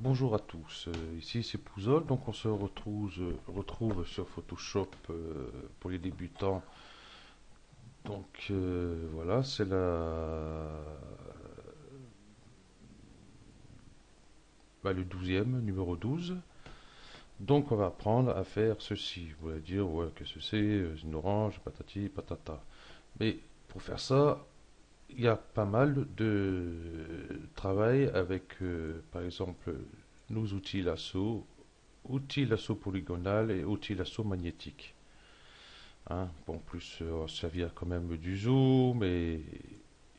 Bonjour à tous, ici c'est Pouzol, donc on se retrouve sur Photoshop pour les débutants. Donc voilà, c'est le 12e, numéro 12. Donc on va apprendre à faire ceci. Vous allez dire, ouais, qu'est-ce que c'est une orange, patati, patata. Mais pour faire ça, il y a pas mal de travail avec, par exemple, nos outils lasso polygonal et outils lasso magnétique. Hein. Bon, plus on va se servir quand même du zoom et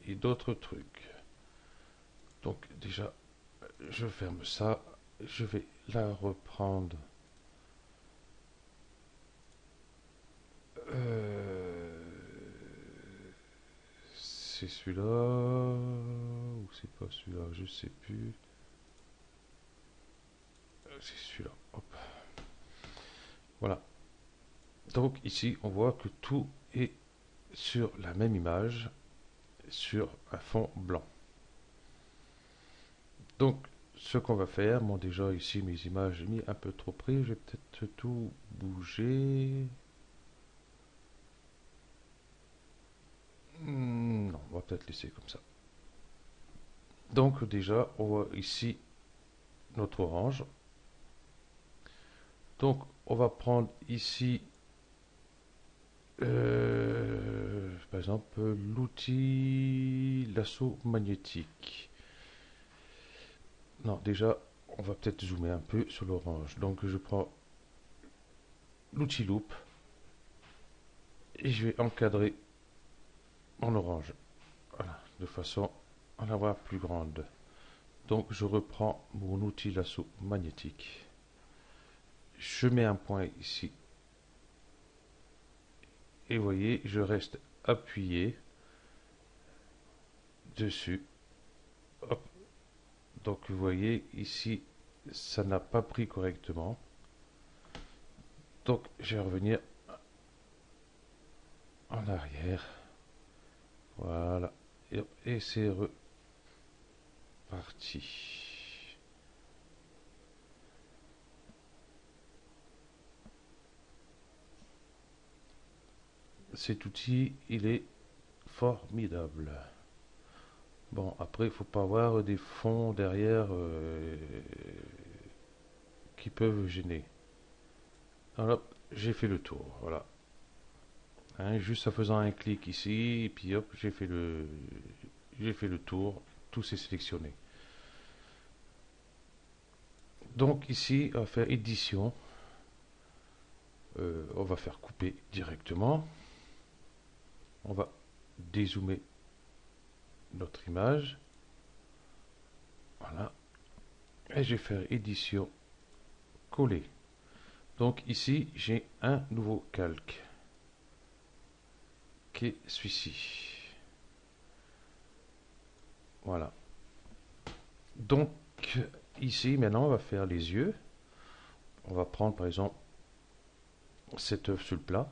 d'autres trucs. Donc déjà, je ferme ça. Je vais la reprendre. Euh, c'est celui-là ou c'est pas celui-là, je sais plus. C'est celui-là. Hop. Voilà. Donc ici, on voit que tout est sur la même image, sur un fond blanc. Donc, ce qu'on va faire, bon déjà ici mes images, j'ai mis un peu trop près, je vais peut-être tout bouger. Non, on va peut-être laisser comme ça. Donc déjà, on voit ici notre orange. Donc, on va prendre ici, par exemple, l'outil lasso magnétique. Non, déjà, on va peut-être zoomer un peu sur l'orange. Donc, je prends l'outil loupe et je vais encadrer mon orange. Voilà, de façon à en avoir plus grande. Donc je reprends mon outil lasso magnétique. Je mets un point ici. Et vous voyez, je reste appuyé dessus. Hop. Donc vous voyez ici, ça n'a pas pris correctement. Donc je vais revenir en arrière. Voilà. Et c'est reparti. Cet outil, il est formidable. Bon, après, il ne faut pas avoir des fonds derrière qui peuvent gêner. Alors, j'ai fait le tour, voilà. Hein, juste en faisant un clic ici, et puis hop, j'ai fait le tour, tout s'est sélectionné. Donc ici, on va faire édition, on va faire couper directement, on va dézoomer notre image, voilà, et je vais faire édition, coller. Donc ici, j'ai un nouveau calque, qui est celui-ci. Voilà. Donc ici, maintenant, on va faire les yeux. On va prendre par exemple cet œuf sur le plat.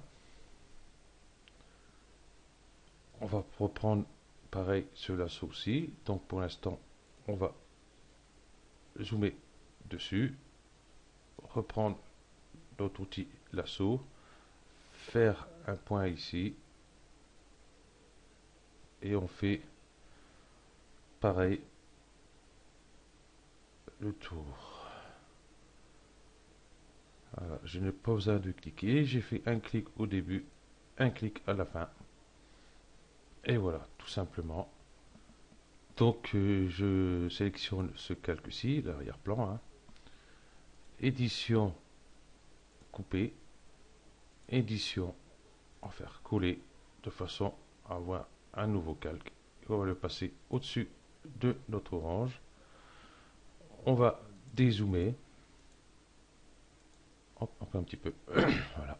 On va reprendre pareil sur la aussi. Donc pour l'instant, on va zoomer dessus, reprendre notre outil lasso, faire un point ici et on fait pareil le tour. Voilà, je n'ai pas besoin de cliquer, j'ai fait un clic au début, un clic à la fin. Et voilà, tout simplement. Donc je sélectionne ce calque-ci, l'arrière-plan, hein. Édition, couper, édition, en faire coller de façon à avoir un nouveau calque. On va le passer au-dessus de notre orange. On va dézoomer. Hop, encore un petit peu. Voilà.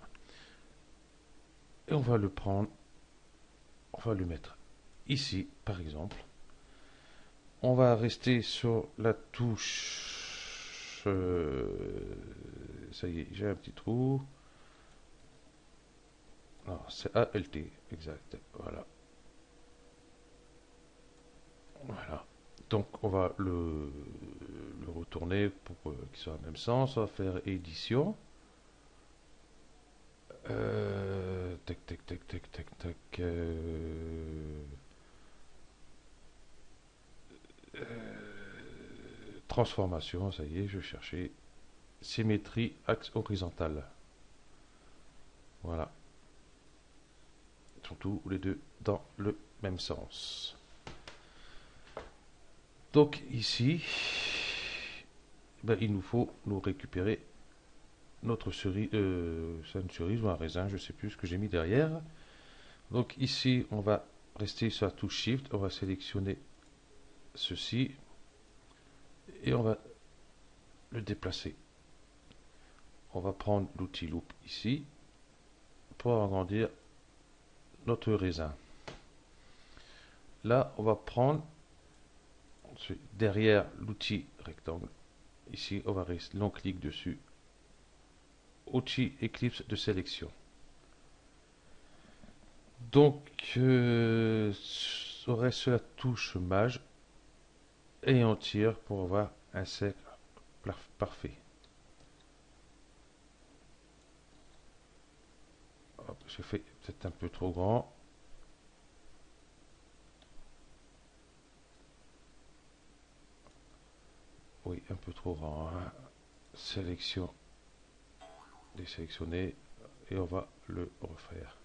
Et on va le prendre. On va le mettre ici, par exemple. On va rester sur la touche. Ça y est, j'ai un petit trou. Non, c'est ALT, exact. Voilà. Voilà. Donc on va le le retourner pour qu'il soit dans le même sens. On va faire édition. Tac, tac, tac, tac, tac, tac. Transformation, ça y est, je cherchais. Symétrie, axe horizontal. Voilà. Ils sont tous les deux dans le même sens. Donc ici, ben, il nous faut nous récupérer notre cerise, c'est une cerise ou un raisin, je ne sais plus ce que j'ai mis derrière. Donc ici, on va rester sur la touche Shift, on va sélectionner ceci et on va le déplacer. On va prendre l'outil Loop ici pour agrandir notre raisin. Là, on va prendre derrière l'outil rectangle. Ici, on va rester long-clic dessus. Outil Ellipse de sélection. Donc, on reste sur la touche Maj et on tire pour avoir un cercle parfait. J'ai fait peut-être un peu trop grand. Oui, un peu trop grand. Hein. Sélection. Désélectionner. Et on va le refaire.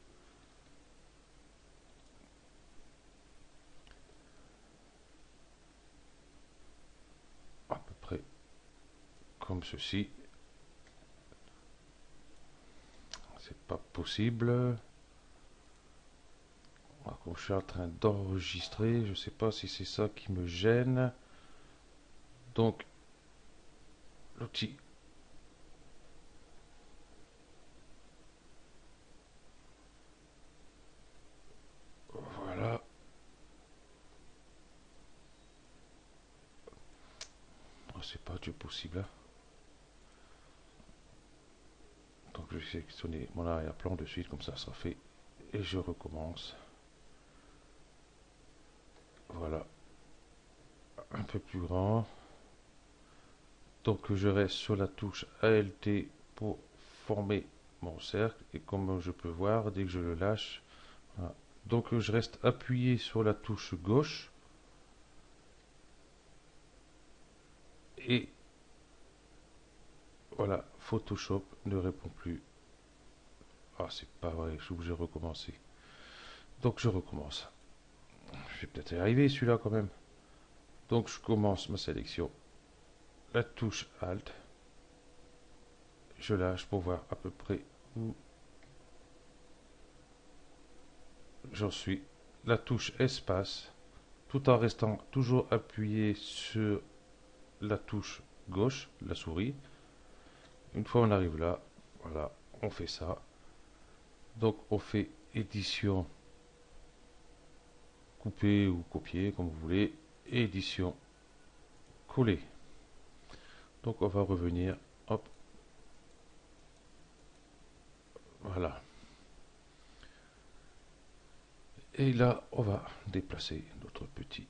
À peu près comme ceci. C'est pas possible. Comme je suis en train d'enregistrer, je sais pas si c'est ça qui me gêne. Donc, l'outil. Voilà. Oh, c'est pas du possible. Hein. Donc, je vais sélectionner mon arrière-plan de suite, comme ça sera fait. Et je recommence. Voilà. Un peu plus grand. Donc, je reste sur la touche ALT pour former mon cercle. Et comme je peux voir, dès que je le lâche, voilà. Donc, je reste appuyé sur la touche gauche. Et voilà, Photoshop ne répond plus. Ah, c'est pas vrai, je suis obligé de recommencer. Donc, je recommence. Je vais peut-être y arriver celui-là quand même. Donc, je commence ma sélection. La touche Alt. Je lâche pour voir à peu près où j'en suis. La touche Espace. Tout en restant toujours appuyé sur la touche gauche, la souris. Une fois on arrive là, voilà, on fait ça. Donc, on fait édition, couper ou copier, comme vous voulez. Et édition, coller. Donc, on va revenir. Hop. Voilà. Et là, on va déplacer notre petit.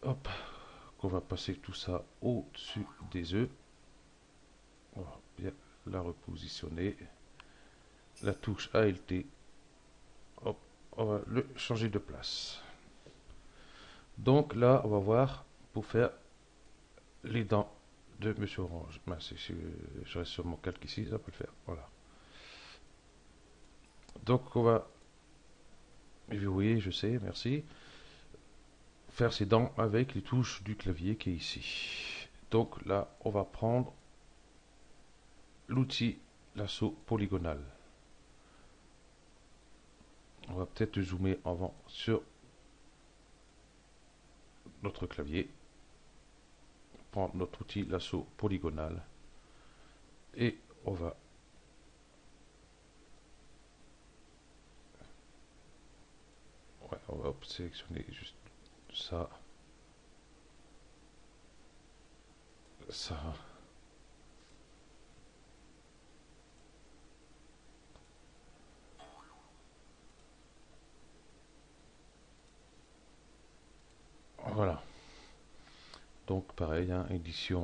Hop. On va passer tout ça au-dessus des œufs. On va bien la repositionner. La touche ALT. Hop. On va le changer de place. Donc là, on va voir pour faire les dents de Monsieur Orange. Ben, je reste sur mon calque ici, ça peut le faire. Voilà. Donc on va, oui, je sais, merci, faire ses dents avec les touches du clavier qui est ici. Donc là, on va prendre l'outil lasso polygonal. On va peut-être zoomer avant sur notre clavier. Prendre notre outil lasso polygonal et on va sélectionner juste ça, ça. Voilà. Donc pareil, hein, édition